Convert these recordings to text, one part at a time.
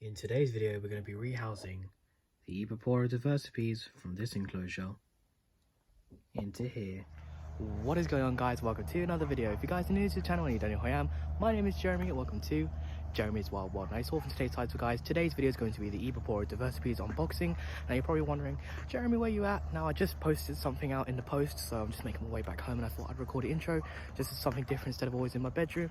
In today's video, we're going to be rehousing the Ybyrapora diversipes from this enclosure into here. What is going on, guys? Welcome to another video. If you guys are new to the channel and you don't know who I am, my name is Jeremy and welcome to Jeremy's Wild World. Nice all from today's title, guys. Today's video is going to be the Ybyrapora diversipes unboxing. Now you're probably wondering, Jeremy, where you at? Now I just posted something out in the post, so I'm just making my way back home and I thought I'd record an intro just as something different instead of always in my bedroom.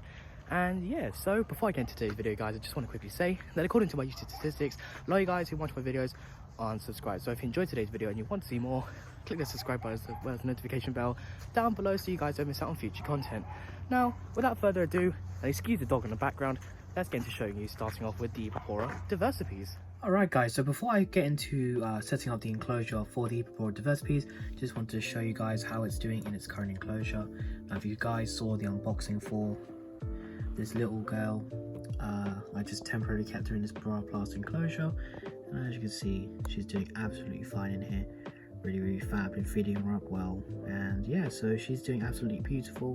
And yeah, so before I get into today's video, guys, I just want to quickly say that according to my YouTube statistics, a lot of you guys who watch my videos aren't subscribed. So if you enjoyed today's video and you want to see more, click the subscribe button as well as the notification bell down below so you guys don't miss out on future content. Now, without further ado, and excuse the dog in the background, let's get into showing you, starting off with the Ybyrapora diversipes. Alright guys, so before I get into setting up the enclosure for the Ybyrapora diversipes, just wanted to show you guys how it's doing in its current enclosure. Now if you guys saw the unboxing for this little girl, I just temporarily kept her in this bra plastic enclosure, and as you can see, she's doing absolutely fine in here. Really fab, been feeding her up well, and yeah, so she's doing absolutely beautiful.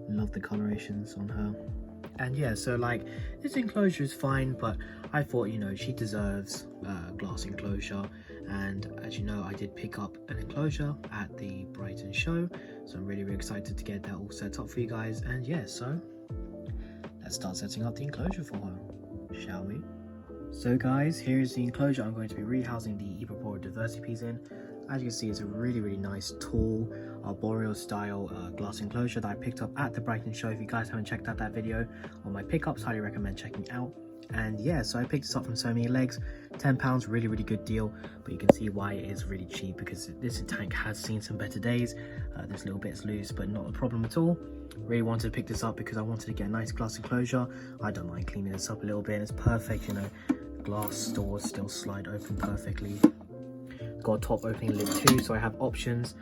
Love the colorations on her. And yeah, so like, this enclosure is fine, but I thought, you know, she deserves a glass enclosure. And as you know, I did pick up an enclosure at the Brighton show, so I'm really excited to get that all set up for you guys. And yeah, so let's start setting up the enclosure for her, shall we? So guys, here's the enclosure I'm going to be rehousing the Ybyrapora diversipes in. As you can see, it's a really nice, tall, arboreal style glass enclosure that I picked up at the Brighton show. If you guys haven't checked out that video on my pickups, highly recommend checking out. And yeah, so I picked this up from So Many Legs, £10, really good deal. But you can see why it is really cheap, because this tank has seen some better days. This little bit's loose, but not a problem at all. Really wanted to pick this up because I wanted to get a nice glass enclosure. I don't mind cleaning this up a little bit, and it's perfect, you know. Glass doors still slide open perfectly. Got a top opening lid too, so I have options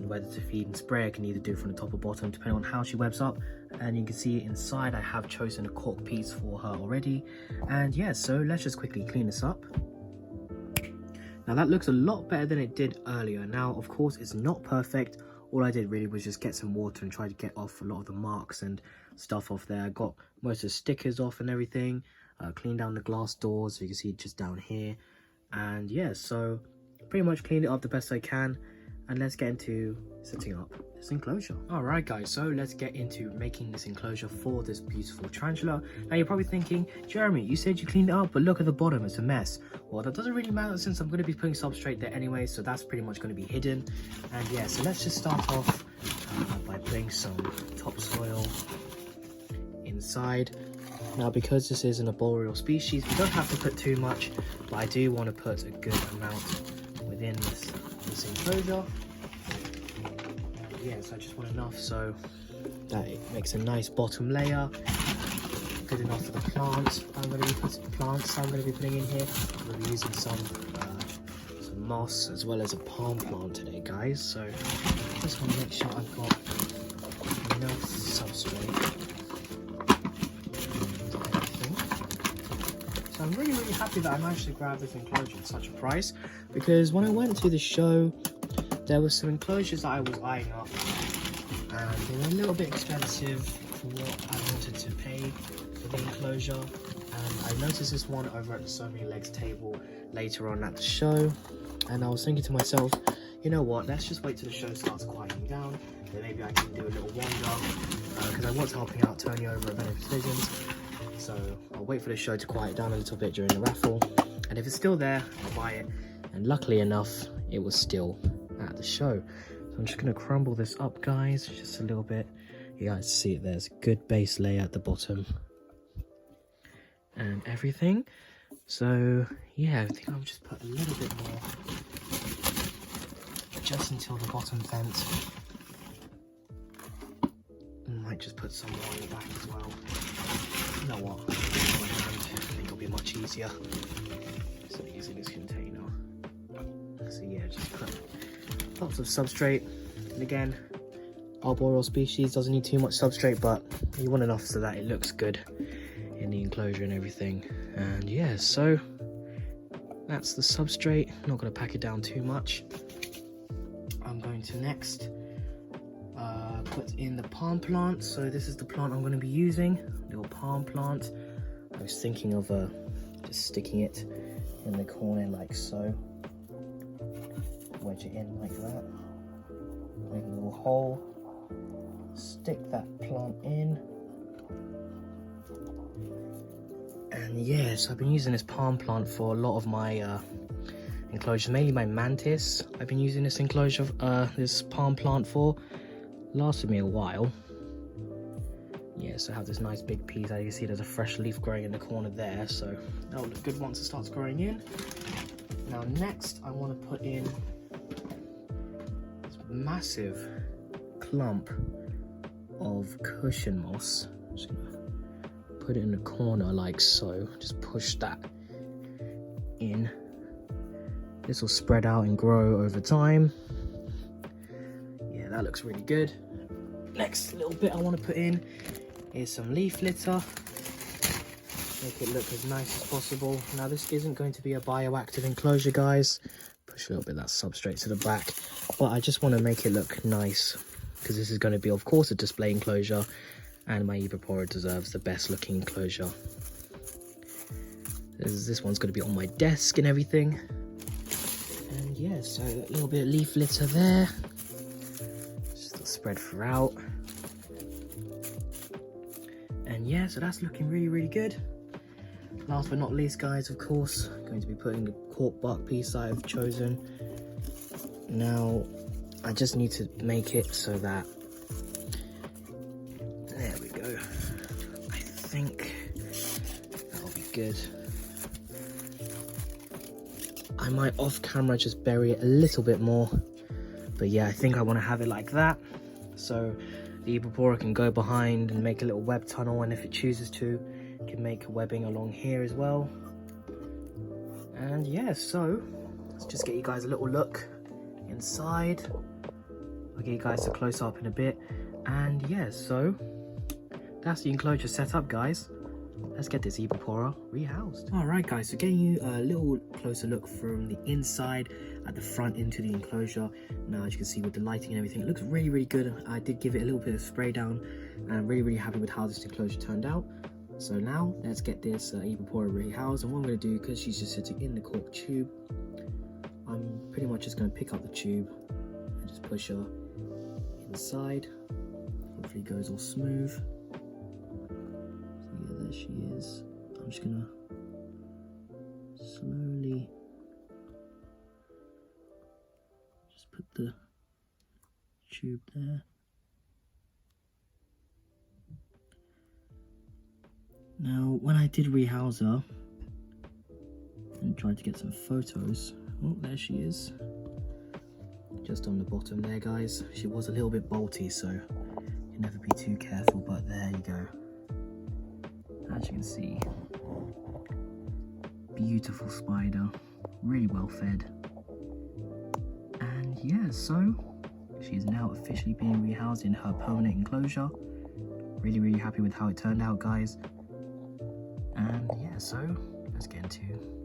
whether to feed and spray. I can either do from the top or bottom depending on how she webs up. And you can see inside I have chosen a cork piece for her already. And yeah, so let's just quickly clean this up. Now that looks a lot better than it did earlier. Now of course it's not perfect. All I did really was just get some water and try to get off a lot of the marks and stuff off there. I got most of the stickers off and everything. Cleaned down the glass doors, so you can see just down here. And yeah, so pretty much cleaned it up the best I can, and let's get into setting up this enclosure. Alright guys, so let's get into making this enclosure for this beautiful tarantula. Now you're probably thinking, Jeremy, you said you cleaned it up, but look at the bottom, it's a mess. Well, that doesn't really matter since I'm going to be putting substrate there anyway, so that's pretty much going to be hidden. And yeah, so let's just start off by putting some topsoil inside. Now because this is an arboreal species, we don't have to put too much, but I do want to put a good amount within this enclosure. Yeah, so I just want enough so that it makes a nice bottom layer. Good enough for the plants I'm going to be putting in here. I'm going to be using some moss as well as a palm plant today, guys. So just want to make sure I've got enough substrate. So I'm really happy that I managed to grab this enclosure at such a price, because when I went to the show, there were some enclosures that I was eyeing up, and they were a little bit expensive for what I wanted to pay for the enclosure. And I noticed this one over at the So Many Legs table later on at the show, and I was thinking to myself, you know what, let's just wait till the show starts quieting down, then maybe I can do a little wander, because I was helping out Tony over at Benefit Visions. So I'll wait for the show to quiet down a little bit during the raffle, and if it's still there, I'll buy it. And luckily enough, it was still at the show. So I'm just going to crumble this up, guys, just a little bit. You guys see it, there's a good base layer at the bottom and everything. So yeah, I think I'll just put a little bit more just until the bottom vent. Might just put some more in the back as well. You know what, I think it'll be much easier so using this container. So yeah, just put lots of substrate. And again, arboreal species doesn't need too much substrate, but you want enough so that it looks good in the enclosure and everything. And yeah, so that's the substrate. I'm not going to pack it down too much. I'm going to next put in the palm plant. So this is the plant I'm going to be using, little palm plant. I was thinking of just sticking it in the corner like so. Wedge it in like that. Make a little hole. Stick that plant in. And yeah, so I've been using this palm plant for a lot of my enclosures, mainly my mantis. I've been using this enclosure, this palm plant for. Lasted me a while. Yeah, so I have this nice big piece. As you can see, there's a fresh leaf growing in the corner there, so that will look good once it starts growing in. Now next, I want to put in this massive clump of cushion moss. I'm just gonna put it in the corner like so. Just push that in. This will spread out and grow over time. Yeah, that looks really good. Next little bit I want to put in is some leaf litter. Make it look as nice as possible. Now this isn't going to be a bioactive enclosure, guys. Push a little bit of that substrate to the back. But I just want to make it look nice, because this is going to be, of course, a display enclosure, and my Ybyrapora deserves the best looking enclosure. This one's going to be on my desk and everything. And yeah, so a little bit of leaf litter there. Just spread throughout. And yeah, so that's looking really, really good. Last but not least, guys, of course, going to be putting the cork bark piece that I've chosen. Now, I just need to make it so that, there we go. I think that'll be good. I might off camera just bury it a little bit more, but yeah, I think I want to have it like that. So the Ybyrapora can go behind and make a little web tunnel, and if it chooses to, it can make webbing along here as well. And yeah, so let's just get you guys a little look inside. I'll get you guys a close up in a bit. And yeah, so that's the enclosure set up, guys. Let's get this Ybyrapora rehoused. Alright guys, so getting you a little closer look from the inside at the front into the enclosure. Now as you can see with the lighting and everything, it looks really, really good. I did give it a little bit of spray down, and I'm really, really happy with how this enclosure turned out. So now let's get this Ybyrapora rehoused, and what I'm going to do, because she's just sitting in the cork tube, I'm pretty much just going to pick up the tube and just push her inside. Hopefully it goes all smooth. There she is. I'm just gonna slowly just put the tube there. Now, when I did rehouse her and tried to get some photos, oh, there she is. Just on the bottom there, guys. She was a little bit bolty, so you never be too careful, but there you go. As you can see, beautiful spider, really well fed. And yeah, so she's now officially being rehoused in her permanent enclosure. Really, really happy with how it turned out, guys. And yeah, so let's get into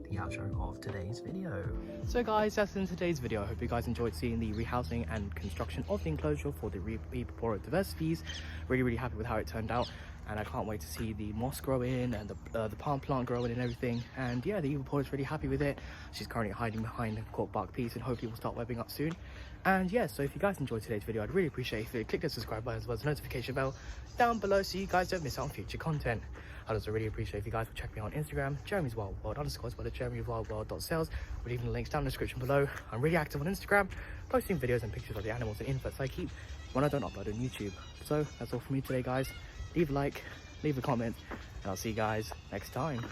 the outro of today's video. So guys, that's in today's video. I hope you guys enjoyed seeing the rehousing and construction of the enclosure for the Ybyrapora diversipes. Really, really happy with how it turned out, and I can't wait to see the moss grow in and the palm plant grow in and everything. And yeah, the Ybyrapora is really happy with it. She's currently hiding behind the cork bark piece, and hopefully will start webbing up soon. And yeah, so if you guys enjoyed today's video, I'd really appreciate if you click the subscribe button as well as the notification bell down below so you guys don't miss out on future content. I'd also really appreciate if you guys would check me out on Instagram, Jeremy's Wild World _ as well as jeremywildworld.sales. We're leaving the links down in the description below. I'm really active on Instagram, posting videos and pictures of the animals and inputs I keep when I don't upload on YouTube. So that's all from me today, guys. Leave a like, leave a comment, and I'll see you guys next time.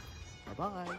Bye bye.